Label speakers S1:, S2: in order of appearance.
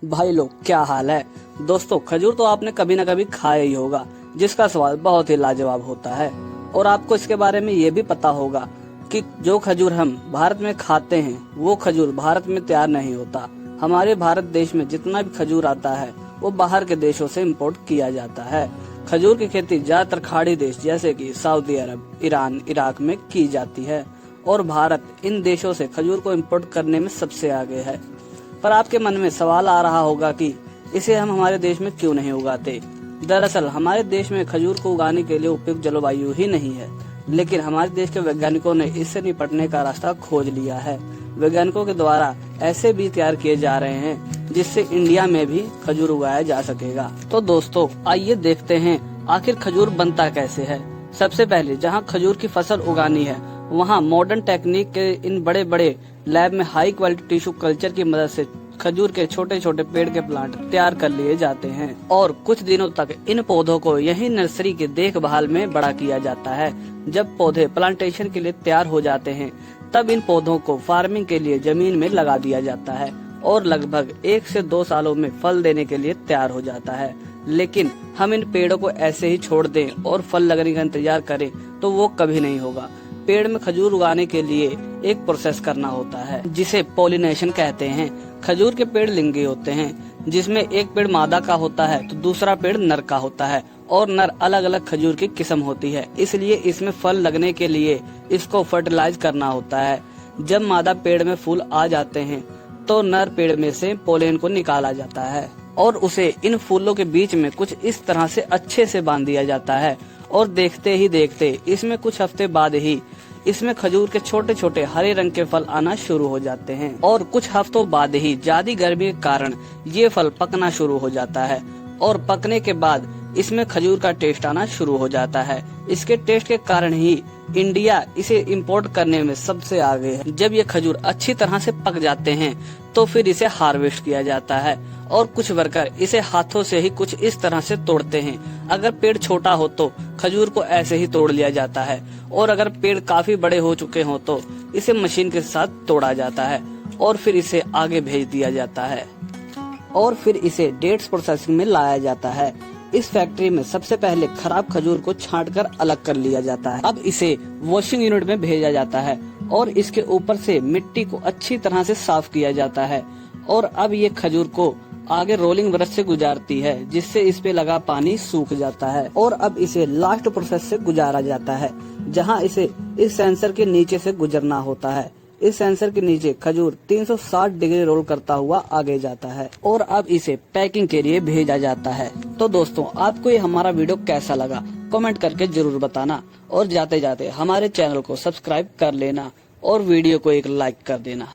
S1: भाई लोग क्या हाल है। दोस्तों खजूर तो आपने कभी न कभी खाया ही होगा, जिसका स्वाद बहुत ही लाजवाब होता है। और आपको इसके बारे में ये भी पता होगा कि जो खजूर हम भारत में खाते हैं वो खजूर भारत में तैयार नहीं होता। हमारे भारत देश में जितना भी खजूर आता है वो बाहर के देशों से इम्पोर्ट किया जाता है। खजूर की खेती ज्यादातर खाड़ी देश जैसे कि सऊदी अरब, ईरान, इराक में की जाती है और भारत इन देशों से खजूर को इम्पोर्ट करने में सबसे आगे है। पर आपके मन में सवाल आ रहा होगा कि इसे हम हमारे देश में क्यों नहीं उगाते। दरअसल हमारे देश में खजूर को उगाने के लिए उपयुक्त जलवायु ही नहीं है, लेकिन हमारे देश के वैज्ञानिकों ने इससे निपटने का रास्ता खोज लिया है। वैज्ञानिकों के द्वारा ऐसे बीज तैयार किए जा रहे हैं जिससे इंडिया में भी खजूर उगाया जा सकेगा। तो दोस्तों आइए देखते हैं आखिर खजूर बनता कैसे है। सबसे पहले जहाँ खजूर की फसल उगानी है वहाँ मॉडर्न टेक्निक के इन बड़े बड़े लैब में हाई क्वालिटी टिश्यू कल्चर की मदद से खजूर के छोटे छोटे पेड़ के प्लांट तैयार कर लिए जाते हैं और कुछ दिनों तक इन पौधों को यही नर्सरी की देखभाल में बड़ा किया जाता है। जब पौधे प्लांटेशन के लिए तैयार हो जाते हैं तब इन पौधों को फार्मिंग के लिए जमीन में लगा दिया जाता है और लगभग 1 से 2 सालों में फल देने के लिए तैयार हो जाता है। लेकिन हम इन पेड़ों को ऐसे ही छोड़ दें और फल लगने का इंतजार करें तो वो कभी नहीं होगा। पेड़ में खजूर उगाने के लिए एक प्रोसेस करना होता है जिसे पॉलिनेशन कहते हैं। खजूर के पेड़ लिंगी होते हैं जिसमें एक पेड़ मादा का होता है तो दूसरा पेड़ नर का होता है और नर अलग अलग खजूर की किस्म होती है, इसलिए इसमें फल लगने के लिए इसको फर्टिलाइज करना होता है। जब मादा पेड़ में फूल आ जाते हैं तो नर पेड़ में से पोलेन को निकाला जाता है और उसे इन फूलों के बीच में कुछ इस तरह से अच्छे से बांध दिया जाता है और देखते ही देखते इसमें कुछ हफ्ते बाद ही इसमें खजूर के छोटे छोटे हरे रंग के फल आना शुरू हो जाते हैं और कुछ हफ्तों बाद ही ज्यादा गर्मी के कारण ये फल पकना शुरू हो जाता है और पकने के बाद इसमें खजूर का टेस्ट आना शुरू हो जाता है। इसके टेस्ट के कारण ही इंडिया इसे इंपोर्ट करने में सबसे आगे है। जब ये खजूर अच्छी तरह से पक जाते हैं तो फिर इसे हार्वेस्ट किया जाता है और कुछ वर्कर इसे हाथों से ही कुछ इस तरह से तोड़ते हैं। अगर पेड़ छोटा हो तो खजूर को ऐसे ही तोड़ लिया जाता है और अगर पेड़ काफी बड़े हो चुके हो तो इसे मशीन के साथ तोड़ा जाता है और फिर इसे आगे भेज दिया जाता है और फिर इसे डेट्स प्रोसेसिंग में लाया जाता है। इस फैक्ट्री में सबसे पहले खराब खजूर को छांटकर अलग कर लिया जाता है। अब इसे वॉशिंग यूनिट में भेजा जाता है और इसके ऊपर से मिट्टी को अच्छी तरह से साफ किया जाता है और अब ये खजूर को आगे रोलिंग ब्रश से गुजारती है जिससे इस पे लगा पानी सूख जाता है और अब इसे लास्ट प्रोसेस से गुजारा जाता है जहां इसे इस सेंसर के नीचे से गुजरना होता है। इस सेंसर के नीचे खजूर 360 डिग्री रोल करता हुआ आगे जाता है और अब इसे पैकिंग के लिए भेजा जाता है। तो दोस्तों आपको ये हमारा वीडियो कैसा लगा कमेंट करके जरूर बताना और जाते जाते हमारे चैनल को सब्सक्राइब कर लेना और वीडियो को एक लाइक कर देना।